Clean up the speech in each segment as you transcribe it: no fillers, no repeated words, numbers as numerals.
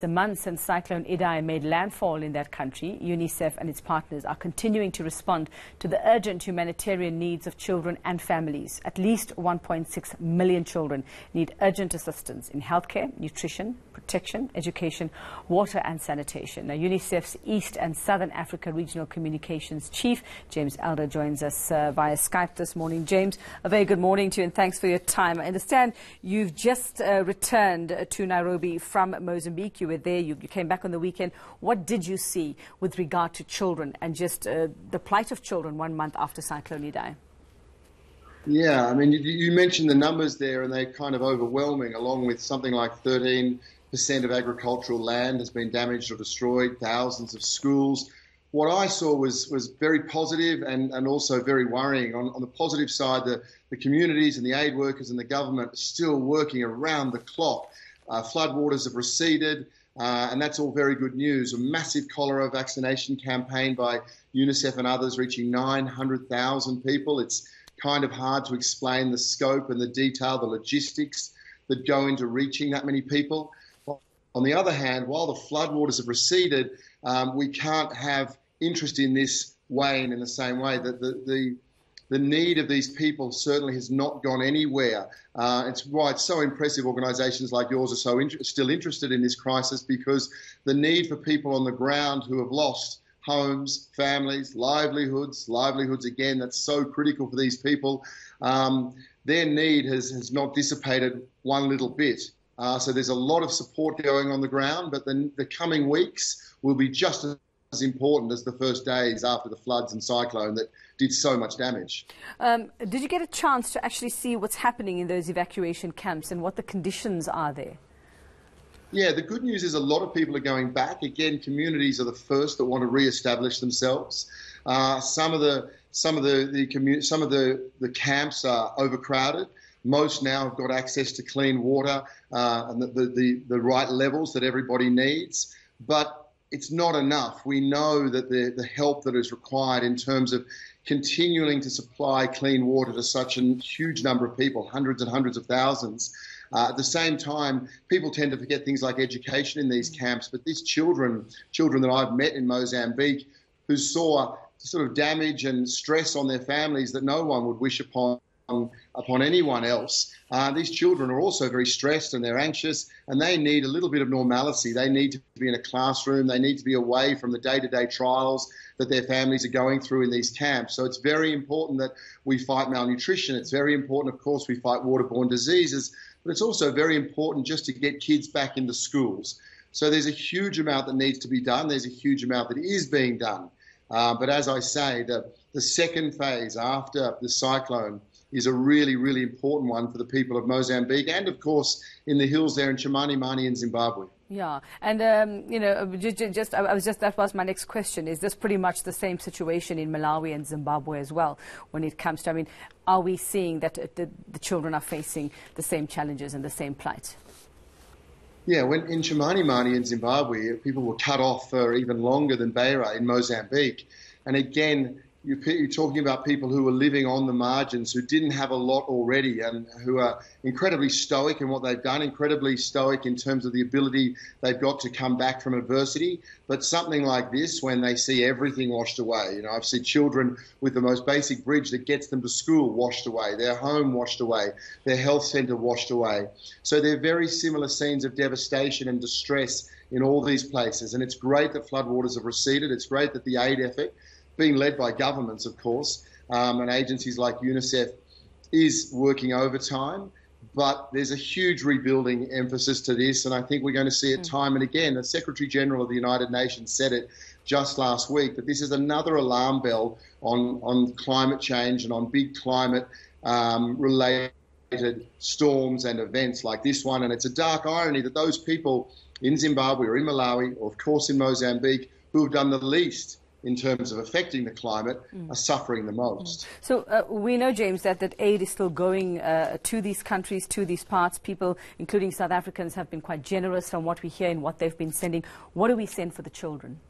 The month since Cyclone Idai made landfall in that country, UNICEF and its partners are continuing to respond to the urgent humanitarian needs of children and families. At least 1.6 million children need urgent assistance in healthcare, nutrition, protection, education, water and sanitation. Now, UNICEF's East and Southern Africa Regional Communications Chief, James Elder, joins us via Skype this morning. James, a very good morning to you and thanks for your time. I understand you've just returned to Nairobi from Mozambique. You were there, you came back on the weekend. What did you see with regard to children and just the plight of children 1 month after Cyclone Idai? Yeah, I mean, you mentioned the numbers there and they're kind of overwhelming, along with something like 13% of agricultural land has been damaged or destroyed, thousands of schools. What I saw was very positive and also very worrying. On the positive side, the communities and the aid workers and the government are still working around the clock. Floodwaters have receded, and that's all very good news. A massive cholera vaccination campaign by UNICEF and others reaching 900,000 people. It's kind of hard to explain the scope and the detail, the logistics that go into reaching that many people. On the other hand, while the floodwaters have receded, we can't have interest in this wane in the same way. That the need of these people certainly has not gone anywhere. It's why it's so impressive organisations like yours are so still interested in this crisis, because the need for people on the ground who have lost homes, families, livelihoods again, that's so critical for these people. Their need has not dissipated one little bit. So there's a lot of support going on the ground, but the coming weeks will be just as important as the first days after the floods and cyclone that did so much damage. Did you get a chance to actually see what's happening in those evacuation camps and what the conditions are there? Yeah, the good news is a lot of people are going back. Again, communities are the first that want to re-establish themselves. Some of the camps are overcrowded. Most now have got access to clean water and the right levels that everybody needs. But it's not enough. We know that the help that is required in terms of continuing to supply clean water to such a huge number of people, hundreds and hundreds of thousands. At the same time, people tend to forget things like education in these camps, but these children that I've met in Mozambique who saw sort of damage and stress on their families that no one would wish upon anyone else. These children are also very stressed and they're anxious and they need a little bit of normalcy. They need to be in a classroom. They need to be away from the day-to-day trials that their families are going through in these camps. So it's very important that we fight malnutrition. It's very important, of course, we fight waterborne diseases, but it's also very important just to get kids back into schools. So there's a huge amount that needs to be done. There's a huge amount that is being done. But as I say, the second phase after the cyclone is a really, really important one for the people of Mozambique and, of course, in the hills there in Chimanimani in Zimbabwe. Yeah, and that was my next question. Is this pretty much the same situation in Malawi and Zimbabwe as well when it comes to, are we seeing that the children are facing the same challenges and the same plight? Yeah, when in Chimanimani in Zimbabwe, people were cut off for even longer than Beira in Mozambique. And again, you're talking about people who are living on the margins, who didn't have a lot already and who are incredibly stoic in what they've done, incredibly stoic in terms of the ability they've got to come back from adversity. But something like this, when they see everything washed away, I've seen children with the most basic bridge that gets them to school washed away, their home washed away, their health centre washed away. So they're very similar scenes of devastation and distress in all these places. And it's great that floodwaters have receded. It's great that the aid effort, being led by governments, of course, and agencies like UNICEF, is working overtime. But there's a huge rebuilding emphasis to this, and I think we're going to see it time and again. The Secretary General of the United Nations said it just last week, that this is another alarm bell on climate change and on big climate related storms and events like this one. And it's a dark irony that those people in Zimbabwe or in Malawi, or of course in Mozambique, who have done the least in terms of affecting the climate, are suffering the most. So we know, James, that aid is still going to these countries, to these parts. People, including South Africans, have been quite generous from what we hear and what they've been sending. What do we send for the children?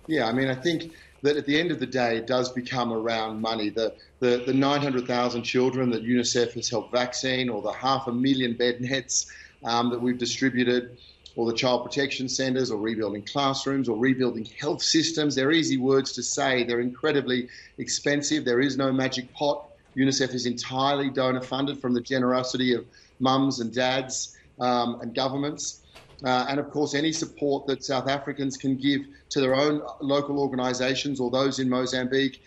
Yeah, I think that at the end of the day, it does become around money. The 900,000 children that UNICEF has helped vaccine, or the 500,000 bed nets that we've distributed, or the child protection centres, or rebuilding classrooms, or rebuilding health systems. They're easy words to say. They're incredibly expensive. There is no magic pot. UNICEF is entirely donor funded from the generosity of mums and dads and governments. And of course, any support that South Africans can give to their own local organisations or those in Mozambique,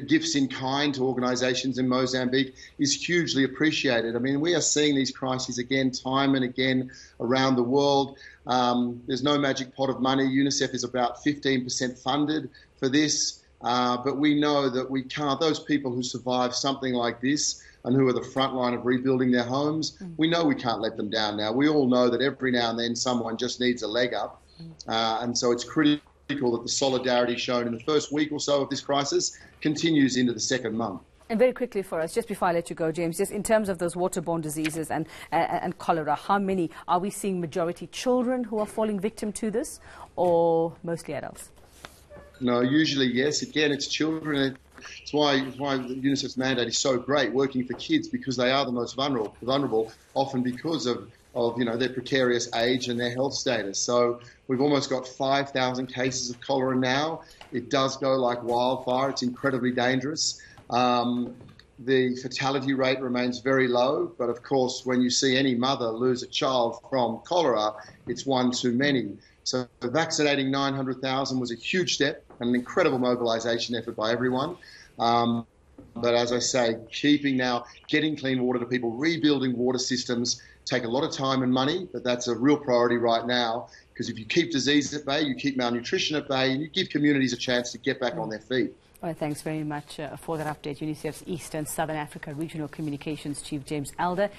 gifts in kind to organisations in Mozambique, is hugely appreciated. I mean, we are seeing these crises again, time and again around the world. There's no magic pot of money. UNICEF is about 15% funded for this. But we know that we can't, those people who survive something like this and who are the front line of rebuilding their homes, we know we can't let them down now. We all know that every now and then someone just needs a leg up. And so it's critical that the solidarity shown in the first week or so of this crisis continues into the second month. And very quickly for us, just before I let you go, James, just in terms of those waterborne diseases and cholera, how many are we seeing? Majority children who are falling victim to this, or mostly adults? No, usually yes. Again, it's children. It's why UNICEF's mandate is so great, working for kids, because they are the most vulnerable, often because of their precarious age and their health status. So we've almost got 5,000 cases of cholera now. It does go like wildfire. It's incredibly dangerous. The fatality rate remains very low, but of course, when you see any mother lose a child from cholera, it's one too many. So vaccinating 900,000 was a huge step and an incredible mobilisation effort by everyone. But as I say, getting clean water to people, rebuilding water systems take a lot of time and money, but that's a real priority right now, because if you keep disease at bay, you keep malnutrition at bay, and you give communities a chance to get back on their feet. Well, thanks very much for that update. UNICEF's East and Southern Africa Regional Communications Chief James Elder.